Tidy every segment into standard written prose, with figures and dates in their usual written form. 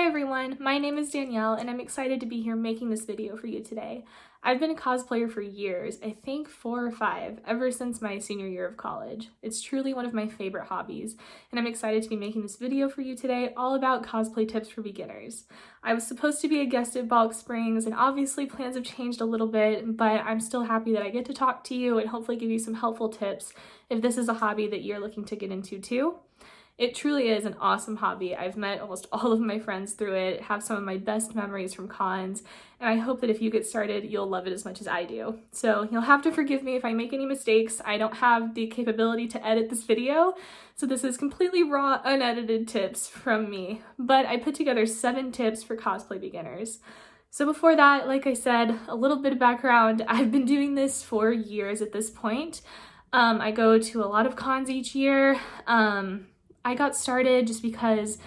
everyone, my name is Danielle and I'm excited to be here making this video for you today. I've been a cosplayer for years, I think 4 or 5, ever since my senior year of college. It's truly one of my favorite hobbies, and I'm excited to be making this video for you today all about cosplay tips for beginners. I was supposed to be a guest at Balch Springs, and obviously plans have changed a little bit, but I'm still happy that I get to talk to you and hopefully give you some helpful tips if this is a hobby that you're looking to get into too. It truly is an awesome hobby. I've met almost all of my friends through it, have some of my best memories from cons, and I hope that if you get started, you'll love it as much as I do. So you'll have to forgive me if I make any mistakes. I don't have the capability to edit this video, so this is completely raw, unedited tips from me. But I put together 7 tips for cosplay beginners. So before that, like I said, a little bit of background. I've been doing this for years at this point. I go to a lot of cons each year. I got started just because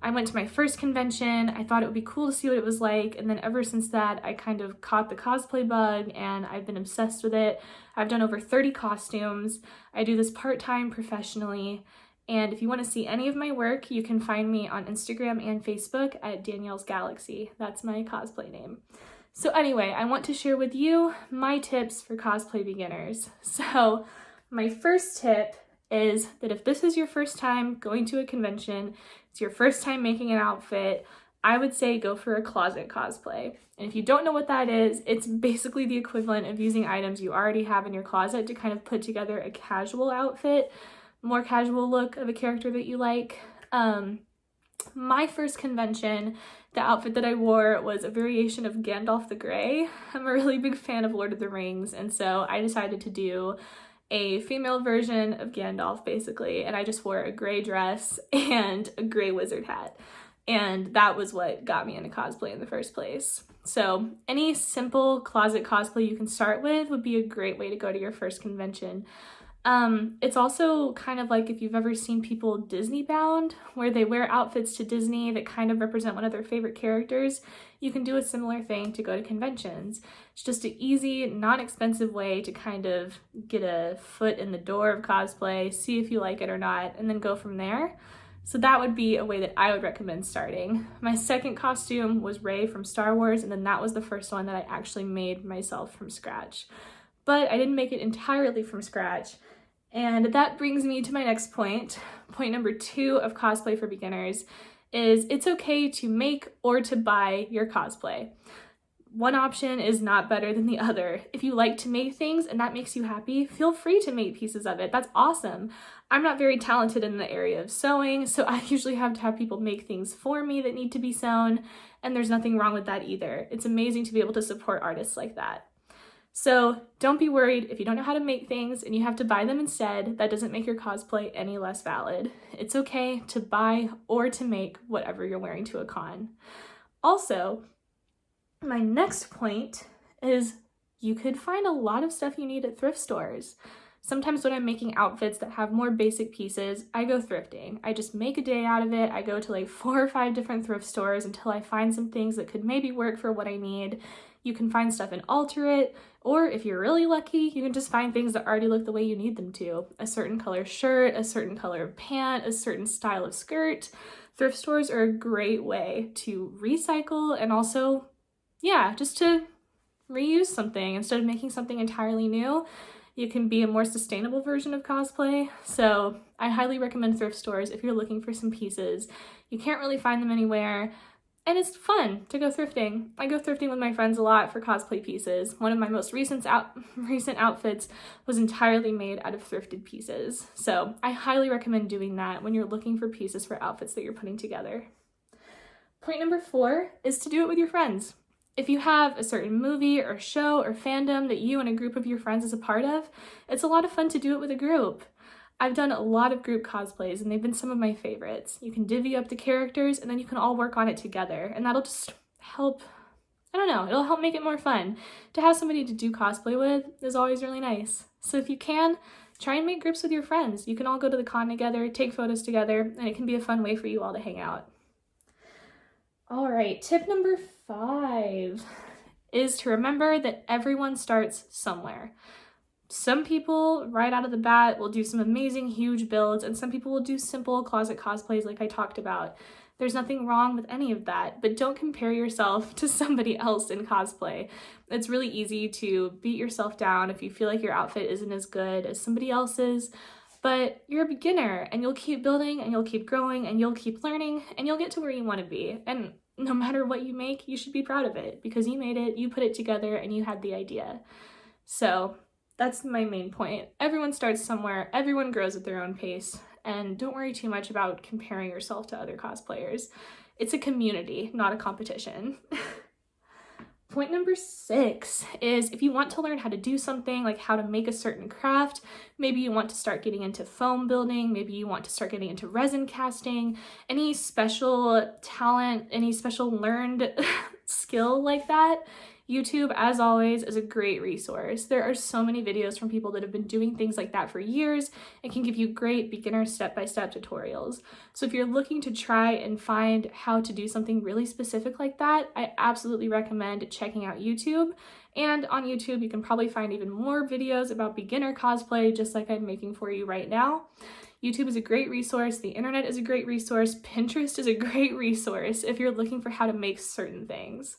I went to my first convention. I thought it would be cool to see what it was like, and then ever since that I kind of caught the cosplay bug and I've been obsessed with it. I've done over 30 costumes. I do this part-time professionally, and if you want to see any of my work, you can find me on Instagram and Facebook at Danielle's Galaxy. That's my cosplay name. So anyway, I want to share with you my tips for cosplay beginners. So my first tip is that if this is your first time going to a convention, it's your first time making an outfit, I would say go for a closet cosplay. And if you don't know what that is, it's basically the equivalent of using items you already have in your closet to kind of put together a casual outfit, more casual look of a character that you like. My first convention, the outfit that I wore was a variation of Gandalf the Grey. I'm a really big fan of Lord of the Rings, and so I decided to do a female version of Gandalf basically, and I just wore a gray dress and a gray wizard hat, and that was what got me into cosplay in the first place. So any simple closet cosplay you can start with would be a great way to go to your first convention. It's also kind of like if you've ever seen people Disney bound, where they wear outfits to Disney that kind of represent one of their favorite characters. You can do a similar thing to go to conventions. It's just an easy, non-expensive way to kind of get a foot in the door of cosplay, see if you like it or not, and then go from there. So that would be a way that I would recommend starting. My second costume was Rey from Star Wars, and then that was the first one that I actually made myself from scratch. But I didn't make it entirely from scratch. And that brings me to my next point. Point number 2 of cosplay for beginners is it's okay to make or to buy your cosplay. One option is not better than the other. If you like to make things and that makes you happy, feel free to make pieces of it. That's awesome. I'm not very talented in the area of sewing, so I usually have to have people make things for me that need to be sewn, and there's nothing wrong with that either. It's amazing to be able to support artists like that. So don't be worried if you don't know how to make things and you have to buy them instead. That doesn't make your cosplay any less valid. It's okay to buy or to make whatever you're wearing to a con. Also, my next point is you could find a lot of stuff you need at thrift stores. Sometimes when I'm making outfits that have more basic pieces, I go thrifting. I just make a day out of it. I go to like 4 or 5 different thrift stores until I find some things that could maybe work for what I need. You can find stuff and alter it, or if you're really lucky, you can just find things that already look the way you need them to. A certain color shirt, a certain color pant, a certain style of skirt. Thrift stores are a great way to recycle and also, just to reuse something instead of making something entirely new. You can be a more sustainable version of cosplay. So I highly recommend thrift stores if you're looking for some pieces. You can't really find them anywhere. And it's fun to go thrifting. I go thrifting with my friends a lot for cosplay pieces. One of my most recent outfits was entirely made out of thrifted pieces. So I highly recommend doing that when you're looking for pieces for outfits that you're putting together. Point number 4 is to do it with your friends. If you have a certain movie or show or fandom that you and a group of your friends is a part of, it's a lot of fun to do it with a group. I've done a lot of group cosplays and they've been some of my favorites. You can divvy up the characters and then you can all work on it together, and that'll just help, it'll help make it more fun. To have somebody to do cosplay with is always really nice. So if you can, try and make groups with your friends. You can all go to the con together, take photos together, and it can be a fun way for you all to hang out. All right, tip number 5 is to remember that everyone starts somewhere. Some people right out of the bat will do some amazing huge builds, and some people will do simple closet cosplays like I talked about. There's nothing wrong with any of that, but don't compare yourself to somebody else in cosplay. It's really easy to beat yourself down if you feel like your outfit isn't as good as somebody else's, but you're a beginner and you'll keep building and you'll keep growing and you'll keep learning and you'll get to where you want to be. And no matter what you make, you should be proud of it because you made it, you put it together, and you had the idea. So that's my main point. Everyone starts somewhere, everyone grows at their own pace, and don't worry too much about comparing yourself to other cosplayers. It's a community, not a competition. Point number 6 is if you want to learn how to do something, like how to make a certain craft, maybe you want to start getting into foam building, maybe you want to start getting into resin casting, any special talent, any special learned skill like that, YouTube, as always, is a great resource. There are so many videos from people that have been doing things like that for years and can give you great beginner step-by-step tutorials. So if you're looking to try and find how to do something really specific like that, I absolutely recommend checking out YouTube. And on YouTube, you can probably find even more videos about beginner cosplay, just like I'm making for you right now. YouTube is a great resource, the internet is a great resource, Pinterest is a great resource if you're looking for how to make certain things.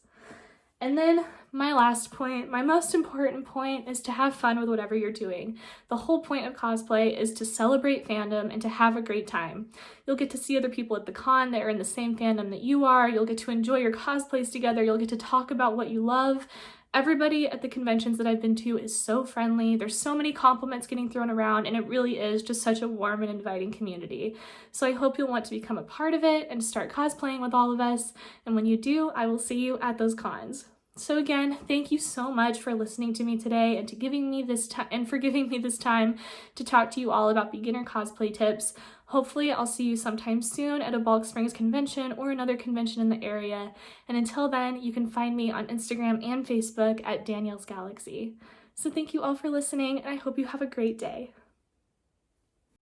And then my last point, my most important point, is to have fun with whatever you're doing. The whole point of cosplay is to celebrate fandom and to have a great time. You'll get to see other people at the con that are in the same fandom that you are. You'll get to enjoy your cosplays together. You'll get to talk about what you love. Everybody at the conventions that I've been to is so friendly. There's so many compliments getting thrown around, and it really is just such a warm and inviting community. So I hope you'll want to become a part of it and start cosplaying with all of us. And when you do, I will see you at those cons. So again, thank you so much for listening to me today and giving me this time to talk to you all about beginner cosplay tips. Hopefully I'll see you sometime soon at a Balch Springs convention or another convention in the area. And until then, you can find me on Instagram and Facebook at Danielle's Galaxy. So thank you all for listening, and I hope you have a great day.